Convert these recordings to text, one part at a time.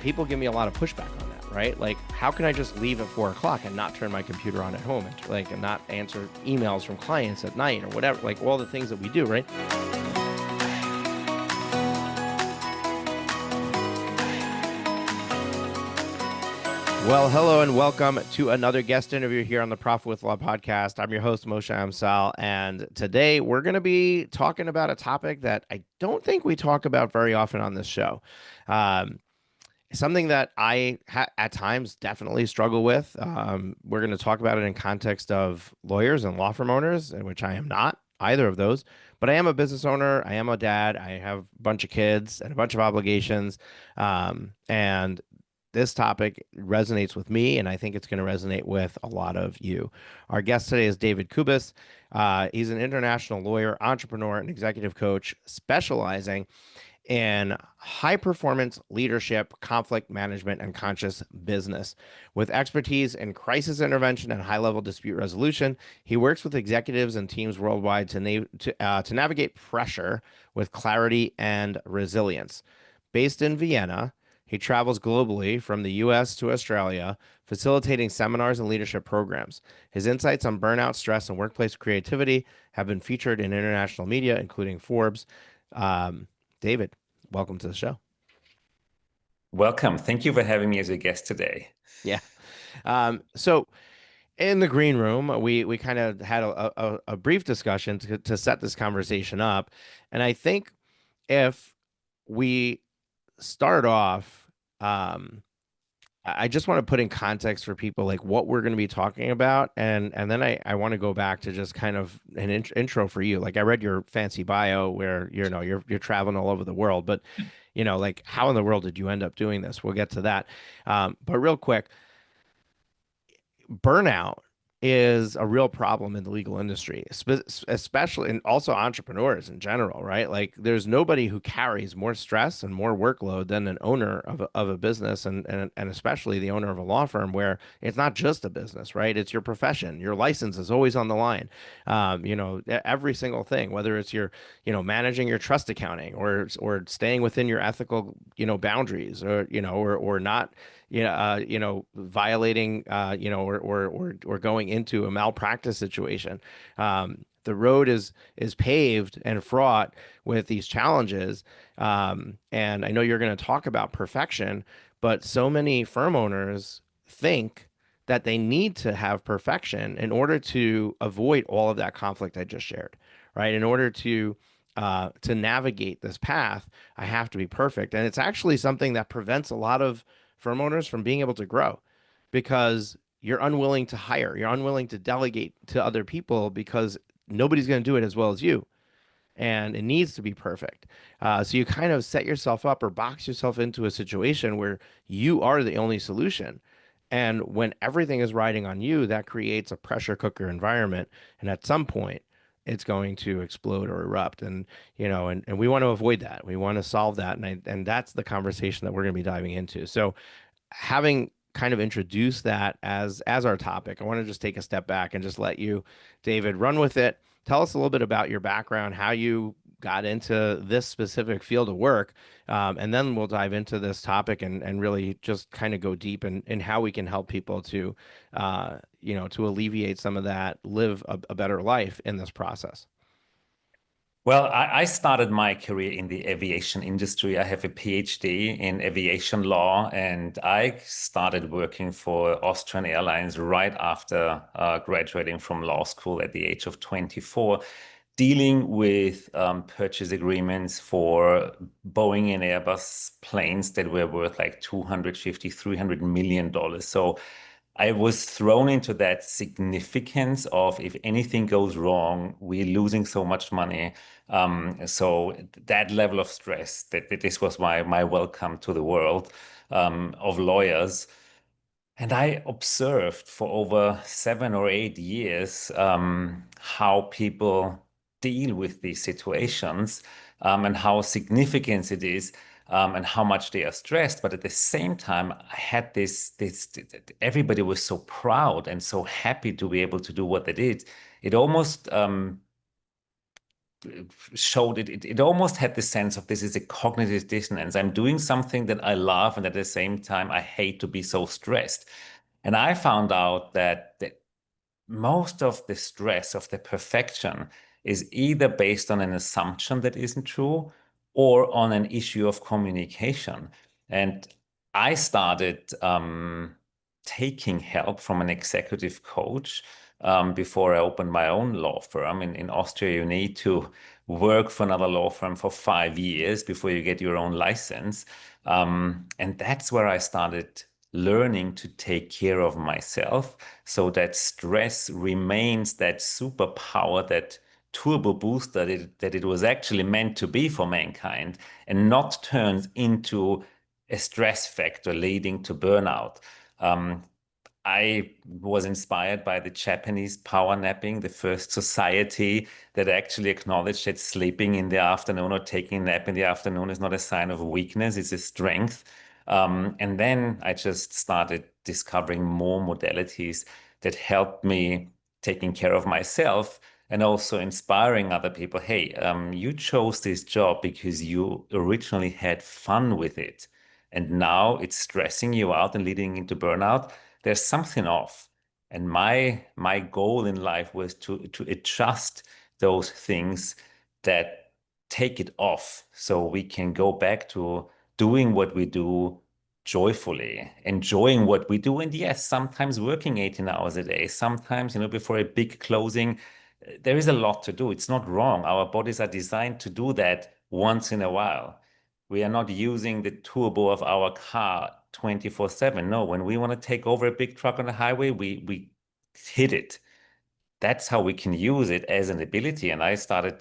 people give me a lot of pushback on that, right? Like, how can I just leave at 4 o'clock and not turn my computer on at home and not answer emails from clients at night or whatever, like all the things that we do, right? Well, hello and welcome to another guest interview here on the Profit with Law podcast. I'm your host, Moshe Amsel, and today we're going to be talking about a topic that I don't think we talk about very often on this show. Um, Something that at times definitely struggle with. We're going to talk about it in context of lawyers and law firm owners, which I am not either of those, but I am a business owner. I am a dad. I have a bunch of kids and a bunch of obligations. And this topic resonates with me, and I think it's going to resonate with a lot of you. Our guest today is David Kubes. He's an international lawyer, entrepreneur, and executive coach specializing in high performance leadership, conflict management, and conscious business. With expertise in crisis intervention and high level dispute resolution, he works with executives and teams worldwide to navigate pressure with clarity and resilience. Based in Vienna, he travels globally from the US to Australia, facilitating seminars and leadership programs. His insights on burnout, stress, and workplace creativity have been featured in international media, including Forbes. Um, David, welcome to the show. Welcome. Thank you for having me as a guest today. Yeah. So in the green room, we kind of had a brief discussion to set this conversation up. And I think if we start off, I just want to put in context for people like what we're going to be talking about, and then I want to go back to just kind of an intro for you. Like I read your fancy bio where you're traveling all over the world, but like how in the world did you end up doing this? We'll get to that. But real quick, burnout is a real problem in the legal industry, especially and also entrepreneurs in general, right? Like there's nobody who carries more stress and more workload than an owner of a business and especially the owner of a law firm where it's not just a business, right? It's your profession. Your license is always on the line. Every single thing, whether it's your, managing your trust accounting or staying within your ethical, boundaries or not violating, or going into a malpractice situation. The road is paved and fraught with these challenges. And I know you're going to talk about perfection, but so many firm owners think that they need to have perfection in order to avoid all of that conflict I just shared, right? In order to navigate this path, I have to be perfect. And it's actually something that prevents a lot of firm owners from being able to grow because you're unwilling to hire, you're unwilling to delegate to other people because nobody's going to do it as well as you. And it needs to be perfect. So you kind of set yourself up or box yourself into a situation where you are the only solution. And when everything is riding on you, that creates a pressure cooker environment. And at some point, it's going to explode or erupt. And we want to avoid that. We want to solve that. And that's the conversation that we're going to be diving into. So having kind of introduced that as our topic, I want to just take a step back and just let you, David, run with it. Tell us a little bit about your background, how you got into this specific field of work, and then we'll dive into this topic and really just kind of go deep in how we can help people to alleviate some of that, live a better life in this process. Well, I started my career in the aviation industry. I have a PhD in aviation law, and I started working for Austrian Airlines right after graduating from law school at the age of 24, dealing with purchase agreements for Boeing and Airbus planes that were worth like 250, $300 million. So I was thrown into that significance of if anything goes wrong, we're losing so much money. So that level of stress, that this was my welcome to the world of lawyers. And I observed for over 7 or 8 years how people deal with these situations and how significant it is and how much they are stressed. But at the same time, I had everybody was so proud and so happy to be able to do what they did. It almost showed it almost had the sense of this is a cognitive dissonance. I'm doing something that I love, and at the same time, I hate to be so stressed. And I found out that most of the stress of the perfection is either based on an assumption that isn't true or on an issue of communication. And I started taking help from an executive coach before I opened my own law firm. In Austria, you need to work for another law firm for 5 years before you get your own license. And that's where I started learning to take care of myself so that stress remains that superpower, that turbo boost that it was actually meant to be for mankind, and not turns into a stress factor leading to burnout. Um, I was inspired by the Japanese power napping, the first society that actually acknowledged that sleeping in the afternoon or taking a nap in the afternoon is not a sign of weakness, it's a strength. And then I just started discovering more modalities that helped me taking care of myself and also inspiring other people. Hey, you chose this job because you originally had fun with it. And now it's stressing you out and leading into burnout. There's something off. And my goal in life was to adjust those things that take it off so we can go back to doing what we do joyfully, enjoying what we do. And yes, sometimes working 18 hours a day, sometimes, before a big closing, there is a lot to do. It's not wrong. Our bodies are designed to do that once in a while. We are not using the turbo of our car 24/7. No, when we want to take over a big truck on the highway, we hit it. That's how we can use it as an ability. And I started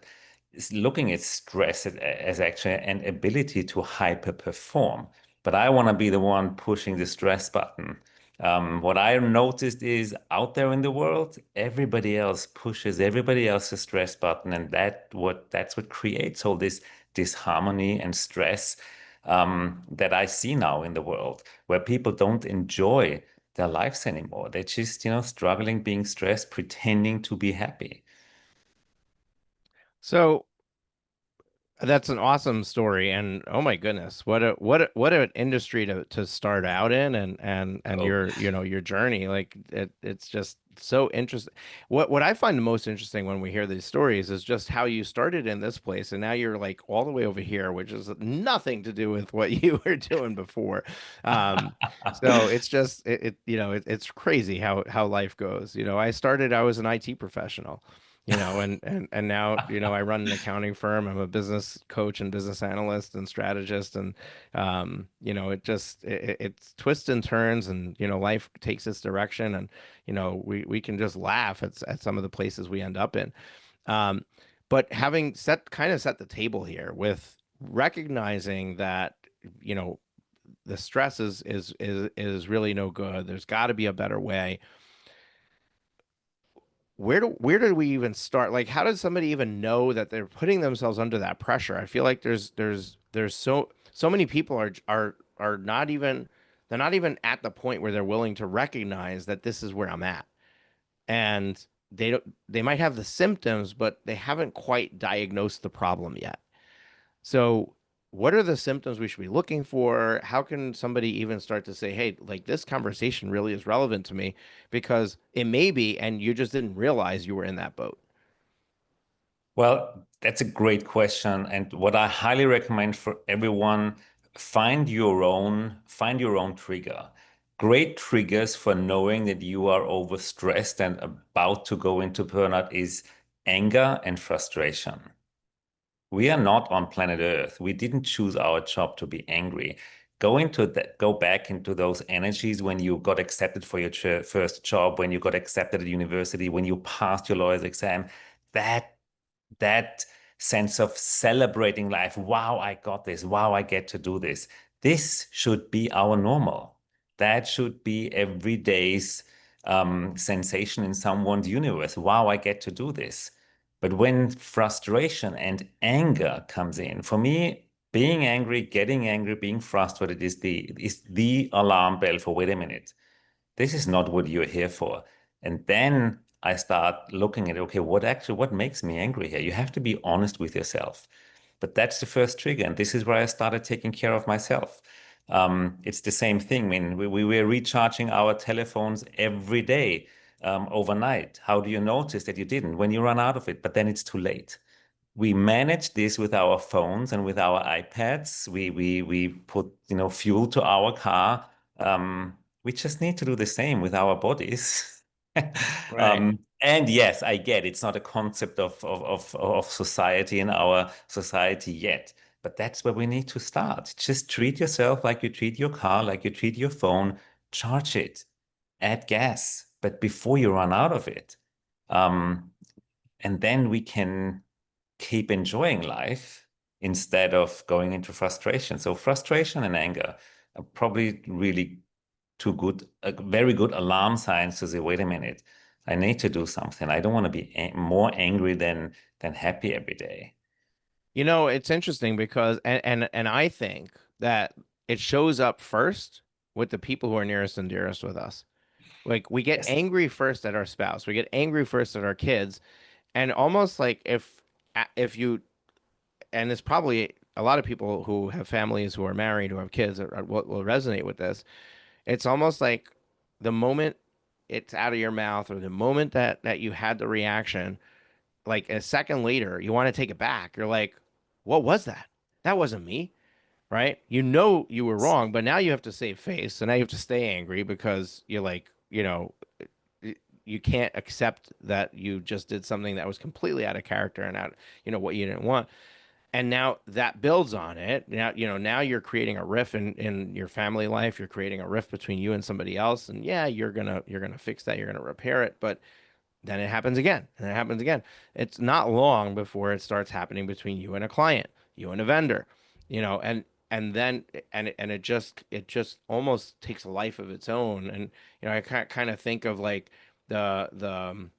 looking at stress as actually an ability to hyper perform. But I want to be the one pushing the stress button. What I noticed is out there in the world, everybody else pushes everybody else's stress button, and that's what creates all this disharmony and stress that I see now in the world, where people don't enjoy their lives anymore. They're just, struggling, being stressed, pretending to be happy. So that's an awesome story, and oh my goodness, what an industry to start out in, and Oh, your your journey. Like it's just so interesting. What I find the most interesting when we hear these stories is just how you started in this place and now you're like all the way over here, which is nothing to do with what you were doing before. Um, so it's just it's crazy how life goes. I was an IT professional, and now, I run an accounting firm. I'm a business coach and business analyst and strategist. And, it's twists and turns, and, life takes its direction. And, we can just laugh at some of the places we end up in. Um, but having kind of set the table here with recognizing that, you know, the stress is really no good. There's got to be a better way. Where do we even start? Like, how does somebody even know that they're putting themselves under that pressure? I feel like there's so many people are not even, they're not even at the point where they're willing to recognize that this is where I'm at. And they might have the symptoms, but they haven't quite diagnosed the problem yet. So, what are the symptoms we should be looking for? How can somebody even start to say, hey, like this conversation really is relevant to me because it may be, and you just didn't realize you were in that boat? well, that's a great question. And what I highly recommend for everyone, find your own trigger. Great triggers for knowing that you are overstressed and about to go into burnout is anger and frustration. We are not on planet Earth. We didn't choose our job to be angry. Go back into those energies when you got accepted for your first job, when you got accepted at university, when you passed your lawyer's exam. That that sense of celebrating life. Wow, I got this. Wow, I get to do this. This should be our normal. That should be every day's sensation in someone's universe. Wow, I get to do this. But when frustration and anger comes in, for me, being angry, getting angry, being frustrated is the alarm bell for wait a minute. This is not what you're here for. And then I start looking at, okay, what makes me angry here? You have to be honest with yourself. But that's the first trigger. And this is where I started taking care of myself. It's the same thing. I mean, we were recharging our telephones every day, overnight. How do you notice that you didn't? When you run out of it, but then it's too late. We manage this with our phones and with our iPads. We put, fuel to our car. We just need to do the same with our bodies. Right. And yes, I get it's not a concept of society in our society yet, but that's where we need to start. Just treat yourself like you treat your car, like you treat your phone. Charge it, add gas, but before you run out of it. Um, and then we can keep enjoying life instead of going into frustration. So frustration and anger are probably really very good alarm signs to say, wait a minute, I need to do something. I don't want to be more angry than happy every day. It's interesting because and I think that it shows up first with the people who are nearest and dearest with us. Like we get Yes. angry first at our spouse, we get angry first at our kids, and almost like if you and it's probably a lot of people who have families who are married who have kids will resonate with this. It's almost like the moment it's out of your mouth or the moment that you had the reaction, like a second later, you want to take it back. You're like, what was that? That wasn't me, right? You know you were wrong, but now you have to save face. So now you have to stay angry because you're like, you can't accept that you just did something that was completely out of character and out, what you didn't want. And now that builds on it. Now you're creating a rift in your family life. You're creating a rift between you and somebody else. And yeah, you're gonna fix that. You're gonna repair it. But then it happens again, and it happens again. It's not long before it starts happening between you and a client, you and a vendor, and then it just almost takes a life of its own. And I kind of think of like the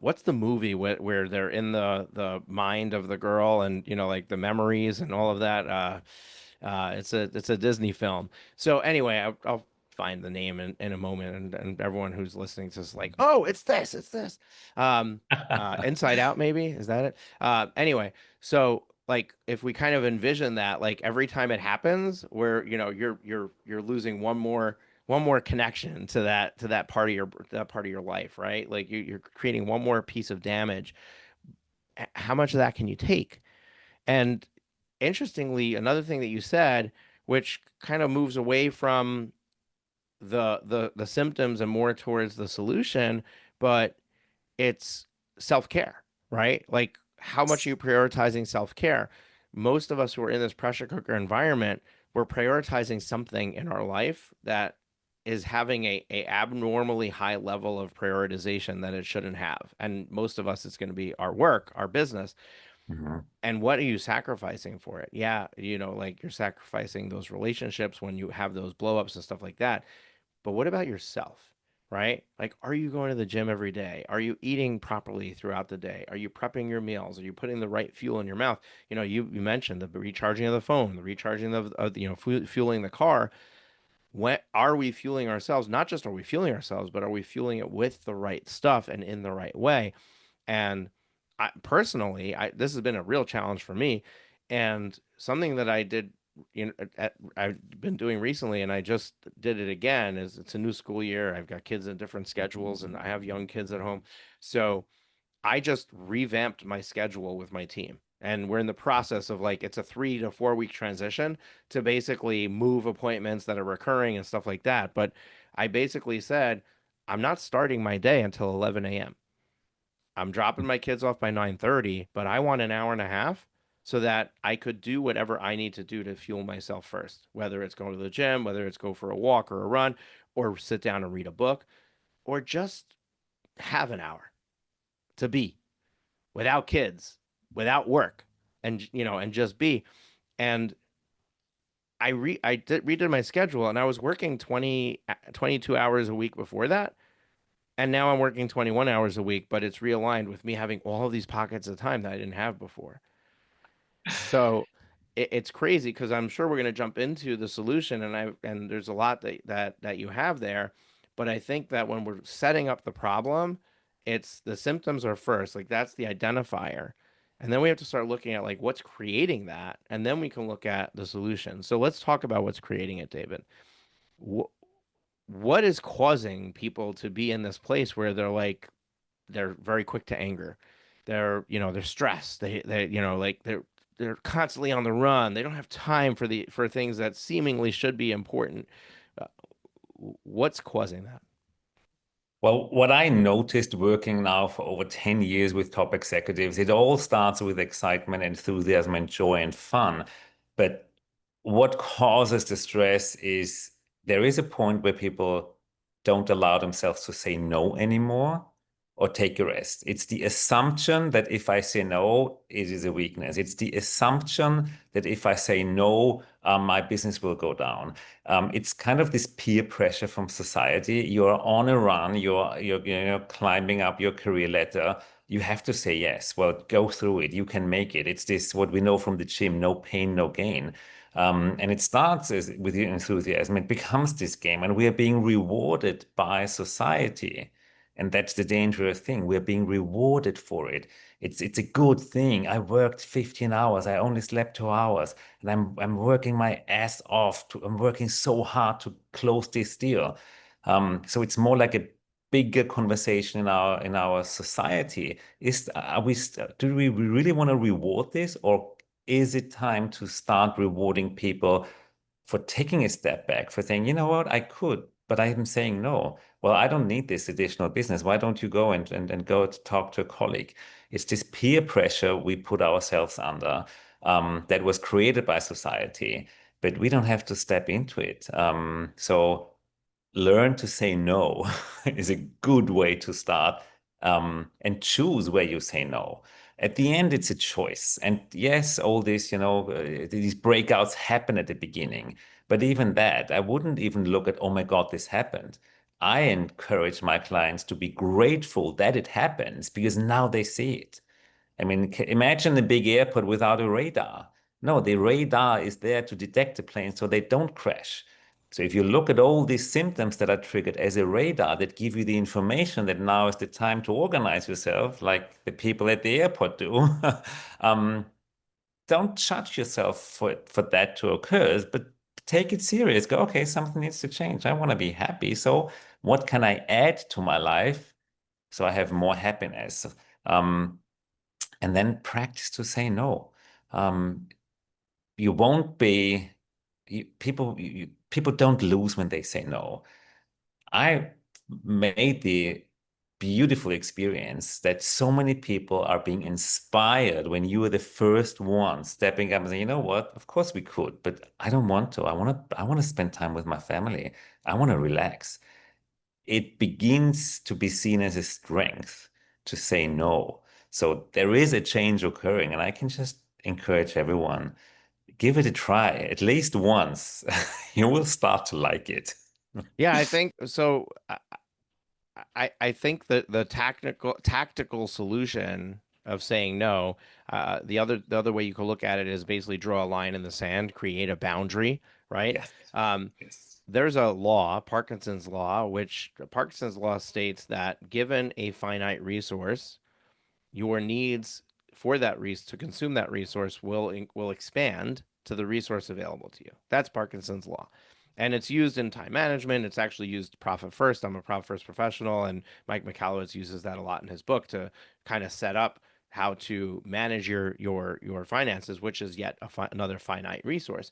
what's the movie where they're in the mind of the girl and like the memories and all of that. It's a Disney film. So anyway, I'll find the name in a moment, and everyone who's listening is just like, oh, it's this. Um, Inside Out, maybe is that it? Anyway, so like if we kind of envision that, like every time it happens, where you're losing one more connection to that part of your life, right? Like you're creating one more piece of damage. How much of that can you take? And interestingly, another thing that you said, which kind of moves away from the symptoms and more towards the solution, but it's self-care, right? Like how much are you prioritizing self-care? Most of us who are in this pressure cooker environment, we're prioritizing something in our life that is having a abnormally high level of prioritization that it shouldn't have. And most of us, it's going to be our work, our business. Mhm. And what are you sacrificing for it? Yeah, like you're sacrificing those relationships when you have those blow ups and stuff like that. But what about yourself, right? Like, are you going to the gym every day? Are you eating properly throughout the day? Are you prepping your meals? Are you putting the right fuel in your mouth? You mentioned the recharging of the phone, the recharging of fueling the car. When are we fueling ourselves? Not just are we fueling ourselves, but are we fueling it with the right stuff and in the right way? And I personally, this has been a real challenge for me, and something that I did, I've been doing recently, and I just did it again. Is it's a new school year. I've got kids in different schedules, and I have young kids at home, so I just revamped my schedule with my team. And we're in the process of like it's a 3 to 4 week transition to basically move appointments that are recurring and stuff like that. But I basically said, I'm not starting my day until 11 a.m. I'm dropping my kids off by 9:30, but I want an hour and a half so that I could do whatever I need to do to fuel myself first, whether it's going to the gym, whether it's go for a walk or a run, or sit down and read a book, or just have an hour to be without kids, without work, and just be. And I redid my schedule, and I was working 22 hours a week before that. And now I'm working 21 hours a week, but it's realigned with me having all of these pockets of time that I didn't have before. So it's crazy because I'm sure we're going to jump into the solution, and there's a lot that you have there, But I think that when we're setting up the problem, it's the symptoms are first, like that's the identifier. And then we have to start looking at like what's creating that, and then we can look at the solution. So let's talk about what's creating it, David. Wh what is causing people to be in this place where they're like they're very quick to anger. They're stressed. Like they're constantly on the run. They don't have time for things that seemingly should be important. Uh, what's causing that? Well, what I noticed working now for over 10 years with top executives, it all starts with excitement, enthusiasm, and joy and fun. But what causes the stress is there is a point where people don't allow themselves to say no anymore or take a rest. It's the assumption that if I say no, it is a weakness. It's the assumption that if I say no, my business will go down. It's kind of this peer pressure from society. You're on a run, you're climbing up your career ladder. You have to say yes. Well, go through it. You can make it. It's this what we know from the gym: no pain, no gain. And it starts with your enthusiasm. It becomes this game, and we are being rewarded by society. And that's the dangerous thing. We're being rewarded for it. It's a good thing. I worked 15 hours. I only slept 2 hours, and I'm working my ass off. I'm working so hard to close this deal. So it's more like a bigger conversation in our society. Do we really want to reward this, or is it time to start rewarding people for taking a step back, for saying, you know what, I could, but I'm saying no. Well, I don't need this additional business. Why don't you go and go to talk to a colleague? It's this peer pressure we put ourselves under that was created by society, but we don't have to step into it. So learn to say no is a good way to start, and choose where you say no. At the end, it's a choice. And yes, all this, these breakouts happen at the beginning. But even that, I wouldn't even look at, oh my God, this happened. I encourage my clients to be grateful that it happens because now they see it. I mean, imagine a big airport without a radar. No, the radar is there to detect the plane so they don't crash. So if you look at all these symptoms that are triggered as a radar that give you the information that now is the time to organize yourself, like the people at the airport do, um, don't judge yourself for that to occur, but take it serious. Go, okay, something needs to change. I want to be happy. So what can I add to my life so I have more happiness? Um, and then practice to say no. Um, you won't be people don't lose when they say no. I made the beautiful experience that so many people are being inspired when you are the first one stepping up and saying, you know what, of course we could, but I don't want to. I want to spend time with my family. I want to relax. It begins to be seen as a strength to say no. So there is a change occurring, and I can just encourage everyone, give it a try at least once. You will start to like it. Yeah, I think so. I think that the tactical solution of saying no, the other way you could look at it is basically draw a line in the sand, create a boundary, right? Yes. Um, Yes. there's a law, Parkinson's law states that given a finite resource, your needs for that to consume that resource will expand to the resource available to you. That's Parkinson's law. And it's used in time management. It's actually used profit first. I'm a profit first professional, and Mike Michalowicz uses that a lot in his book to kind of set up how to manage your finances, which is yet another finite resource.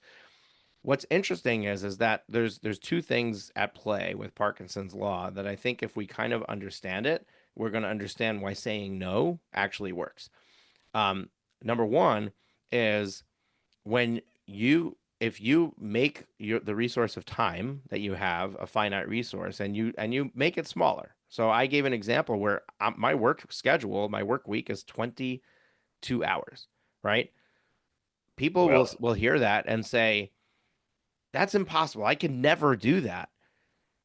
What's interesting is that there's two things at play with Parkinson's law that I think if we kind of understand it, we're going to understand why saying no actually works. Um, Number one is when if you make the resource of time that you have a finite resource and you make it smaller. So I gave an example where my work week is 22 hours, right? People will Well, will hear that and say, that's impossible. I can never do that.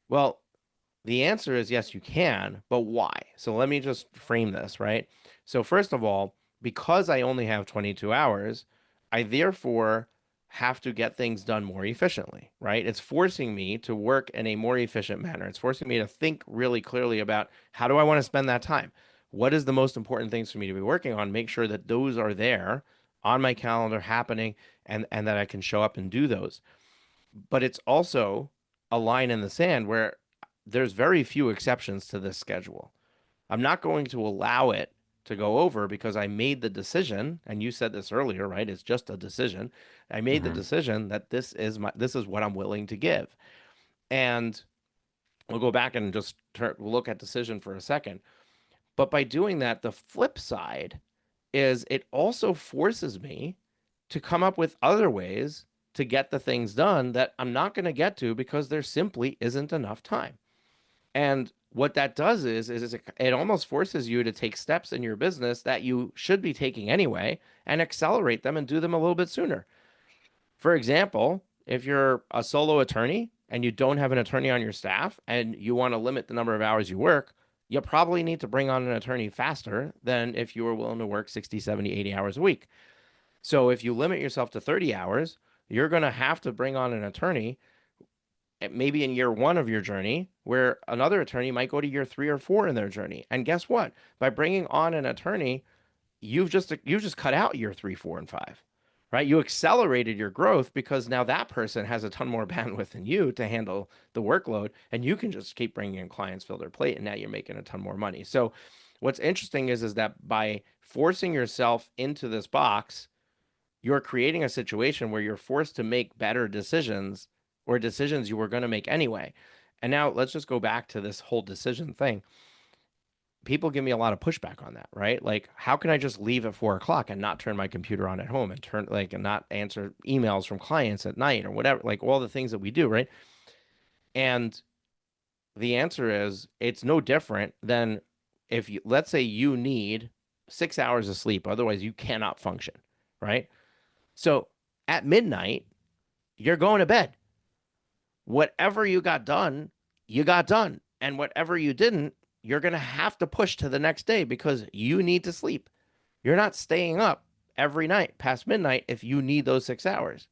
Well, the answer is yes, you can, but why? So let me just frame this, right? So, first of all, because I only have 22 hours, I therefore have to get things done more efficiently, right? It's forcing me to work in a more efficient manner. It's forcing me to think really clearly about how do I want to spend that time? What is the most important things for me to be working on? Make sure that those are there on my calendar happening and that I can show up and do those. But it's also a line in the sand where there's very few exceptions to this schedule. I'm not going to allow it to go over because I made the decision, and you said this earlier, right? It's just a decision. I made the Mhm. decision that this is what I'm willing to give. And we'll go back and just look at decision for a second. But by doing that, the flip side is it also forces me to come up with other ways to get the things done that I'm not going to get to because there simply isn't enough time. And what that does is it almost forces you to take steps in your business that you should be taking anyway and accelerate them and do them a little bit sooner. For example, if you're a solo attorney and you don't have an attorney on your staff and you want to limit the number of hours you work, you probably need to bring on an attorney faster than if you were willing to work 60, 70, 80 hours a week. So if you limit yourself to 30 hours, you're going to have to bring on an attorney maybe in year one of your journey, where another attorney might go to year 3 or 4 in their journey. And guess what? By bringing on an attorney, you've just cut out year 3, 4, and 5, right? You accelerated your growth because now that person has a ton more bandwidth than you to handle the workload, and you can just keep bringing in clients, fill their plate, and now you're making a ton more money. So, what's interesting is that by forcing yourself into this box, you're creating a situation where you're forced to make better decisions or decisions you were going to make anyway. And now let's just go back to this whole decision thing. People give me a lot of pushback on that, right? Like, how can I just leave at 4 o'clock and not turn my computer on at home and turn like and not answer emails from clients at night or whatever, like all the things that we do, right? And the answer is it's no different than if you, let's say you need 6 hours of sleep, otherwise you cannot function, right? So at midnight, you're going to bed. Whatever you got done, you got done. And whatever you didn't, you're going to have to push to the next day because you need to sleep. You're not staying up every night past midnight if you need those 6 hours.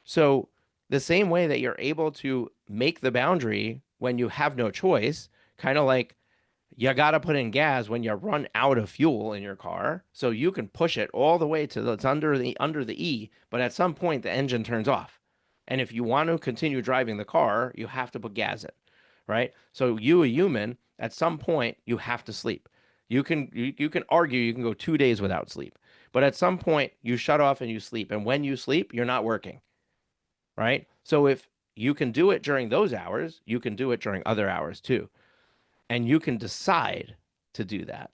So, the same way that you're able to make the boundary when you have no choice, kind of like you got to put in gas when you run out of fuel in your car, so you can push it all the way to it's under the E, but at some point the engine turns off. And if you want to continue driving the car, you have to put gas in, right? So you a human, at some point you have to sleep. You can argue you can go 2 days without sleep. But at some point you shut off and you sleep, and when you sleep, you're not working, right? So if you can do it during those hours, you can do it during other hours too, and you can decide to do that.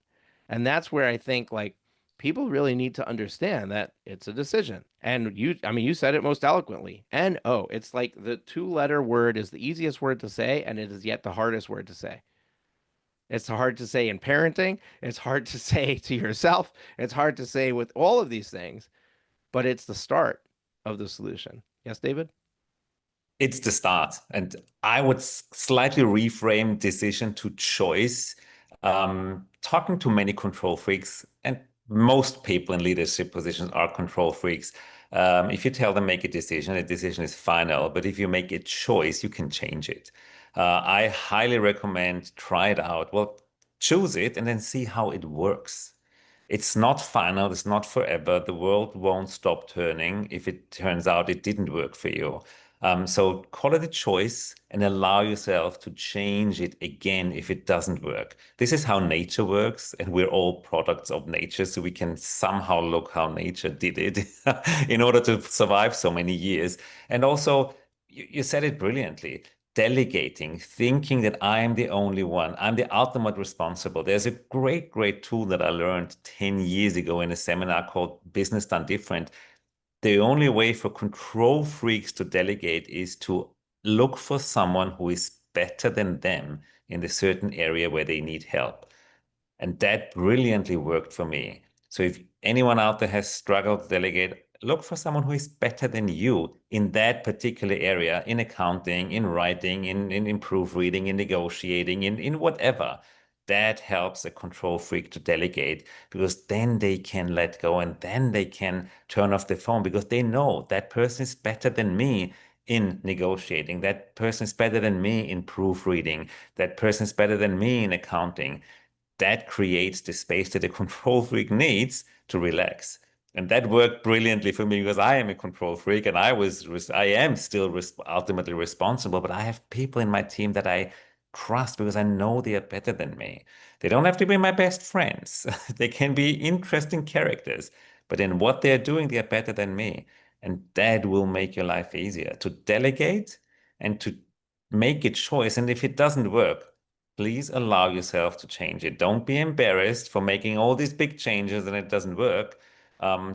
And that's where I think like people really need to understand that it's a decision. And I mean, you said it most eloquently. NO. It's like the 2 letter word is the easiest word to say, and it is yet the hardest word to say. It's hard to say in parenting. It's hard to say to yourself. It's hard to say with all of these things, but it's the start of the solution. Yes, David? It's the start. And I would slightly reframe decision to choice. Talking to many control freaks, and most people in leadership positions are control freaks. If you tell them make a decision, the decision is final. But if you make a choice, you can change it. I highly recommend try it out. Well, choose it and then see how it works. It's not final, it's not forever. The world won't stop turning if it turns out it didn't work for you. So call it a choice and allow yourself to change it again if it doesn't work. This is how nature works, and we're all products of nature, so we can somehow look how nature did it in order to survive so many years. And also, you said it brilliantly. Delegating, thinking that I'm the only one, I'm the ultimate responsible. There's a great, great tool that I learned 10 years ago in a seminar called Business Done Different. The only way for control freaks to delegate is to look for someone who is better than them in a certain area where they need help. And that brilliantly worked for me. So if anyone out there has struggled to delegate, look for someone who is better than you in that particular area, in accounting, in writing, in proofreading, in negotiating, in whatever. That helps a control freak to delegate because then they can let go and then they can turn off the phone because they know that person is better than me in negotiating. That person is better than me in proofreading. That person is better than me in accounting. That creates the space that a control freak needs to relax. And that worked brilliantly for me because I am a control freak and I am still ultimately responsible, but I have people in my team that I trust because I know they are better than me. They don't have to be my best friends. They can be interesting characters, but in what they're doing, they are better than me. And that will make your life easier to delegate and to make a choice. And if it doesn't work, please allow yourself to change it. Don't be embarrassed for making all these big changes and it doesn't work.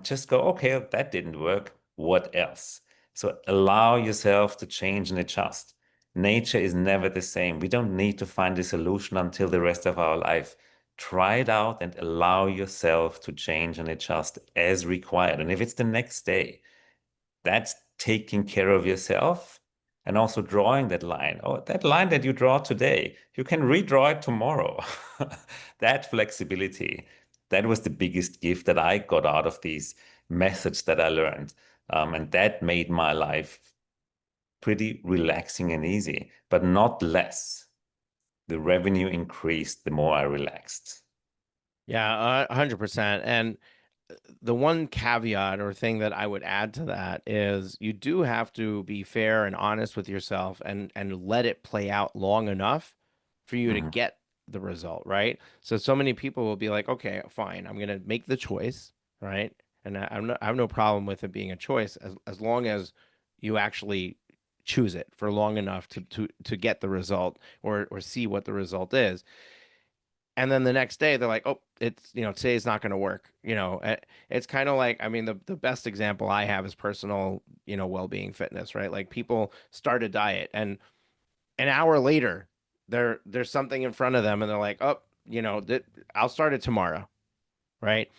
Just go, okay, that didn't work. What else? So allow yourself to change and adjust. Nature is never the same. We don't need to find a solution until the rest of our life. Try it out and allow yourself to change and adjust as required. And if it's the next day, that's taking care of yourself and also drawing that line. Oh, that line that you draw today, you can redraw it tomorrow. That flexibility, that was the biggest gift that I got out of these methods that I learned. And that made my life pretty relaxing and easy, but not less. The revenue increased the more I relaxed. Yeah, 100%. And the one caveat or thing that I would add to that is you do have to be fair and honest with yourself and let it play out long enough for you to Mhm. get the result, right? So many people will be like, okay, fine, I'm gonna make the choice, right? And I have no problem with it being a choice as long as you actually choose it for long enough to get the result or see what the result is. And then the next day they're like, oh, it's, today's not going to work. It's kind of like, I mean, the best example I have is personal, well-being fitness, right? Like people start a diet and an hour later there's something in front of them and they're like, oh, I'll start it tomorrow, right?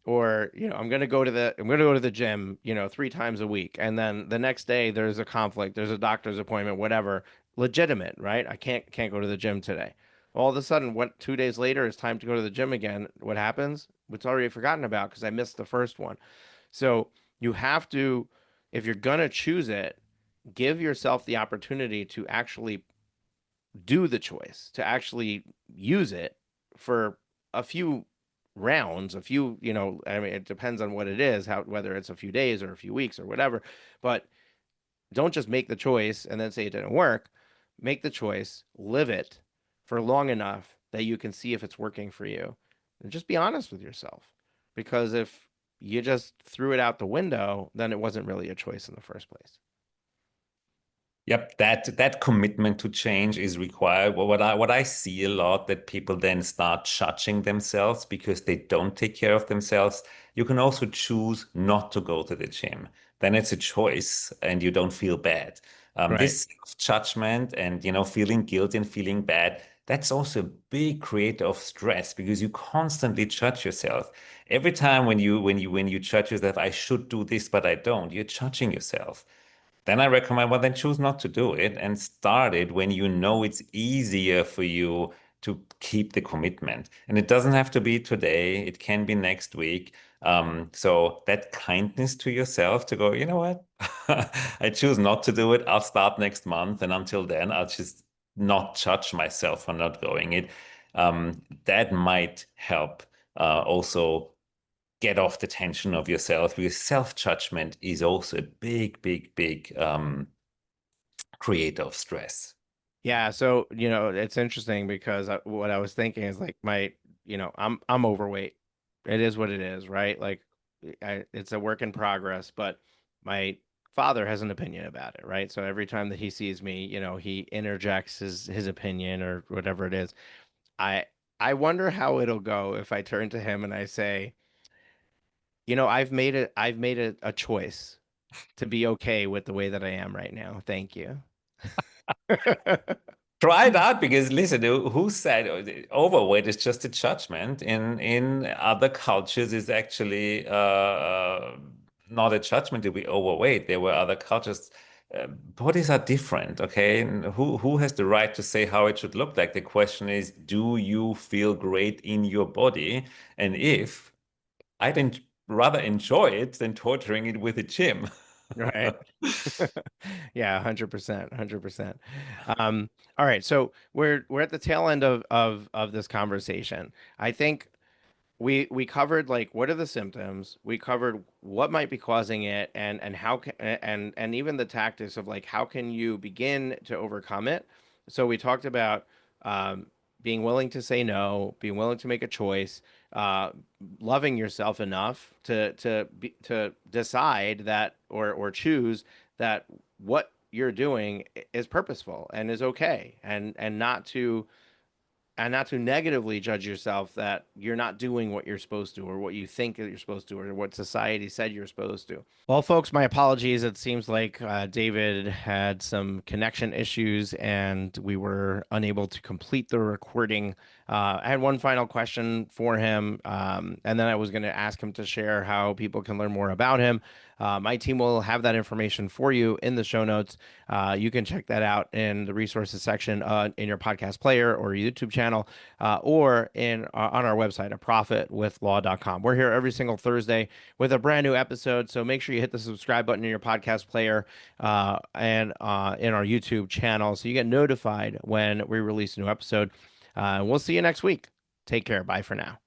Or I'm gonna go to the gym, 3 times a week, and then the next day there's a conflict, there's a doctor's appointment, whatever, legitimate, right? I can't go to the gym today. All of a sudden, what 2 days later, it's time to go to the gym again. What happens? It's already forgotten about because I missed the first one. So you have to, if you're gonna choose it, give yourself the opportunity to actually do the choice, to actually use it for a few rounds, a few, I mean, it depends on what it is, how, whether it's a few days or a few weeks or whatever, but don't just make the choice and then say it didn't work. Make the choice, live it for long enough that you can see if it's working for you. And just be honest with yourself. Because if you just threw it out the window, then it wasn't really a choice in the first place. Yep, that commitment to change is required. Well, what I see a lot that people then start judging themselves because they don't take care of themselves. You can also choose not to go to the gym. Then it's a choice, and you don't feel bad. Right. This judgment and feeling guilty and feeling bad. That's also a big creator of stress because you constantly judge yourself. Every time when you judge yourself, I should do this, but I don't. You're judging yourself. Then I recommend, well, then choose not to do it and start it when you know it's easier for you to keep the commitment. And it doesn't have to be today, it can be next week. So that kindness to yourself to go, you know what? I choose not to do it. I'll start next month. And until then, I'll just not judge myself for not going it. That might help also get off the tension of yourself because self-judgment is also a big, big, big creator of stress. Yeah, so it's interesting because what I was thinking is like I'm overweight. It is what it is, right? Like it's a work in progress, but my father has an opinion about it, right? So every time that he sees me, he interjects his opinion or whatever it is. I I wonder how it'll go if I turn to him and I say, I've made a choice to be okay with the way that I am right now. Thank you. Try it out because listen, who said overweight is just a judgment? In other cultures, is actually not a judgment to be overweight. There were other cultures bodies are different, okay? And who has the right to say how it should look like? The question is, do you feel great in your body? And if I'd rather enjoy it than torturing it with a gym. Right. Yeah, 100%, 100%. All right, so we're at the tail end of this conversation. I think we covered like what are the symptoms, we covered what might be causing it, and how can, and even the tactics of like how can you begin to overcome it. So we talked about um, being willing to say no, being willing to make a choice, uh, loving yourself enough to decide that or choose that what you're doing is purposeful and is okay, and not to negatively judge yourself that you're not doing what you're supposed to or what you think that you're supposed to or what society said you're supposed to. Well, folks, my apologies. It seems like David had some connection issues and we were unable to complete the recording. I had one final question for him, and then I was going to ask him to share how people can learn more about him. My team will have that information for you in the show notes. You can check that out in the resources section in your podcast player or YouTube channel, or in on our website at profitwithlaw.com. We're here every single Thursday with a brand new episode, so make sure you hit the subscribe button in your podcast player and in our YouTube channel so you get notified when we release a new episode. We'll see you next week. Take care. Bye for now.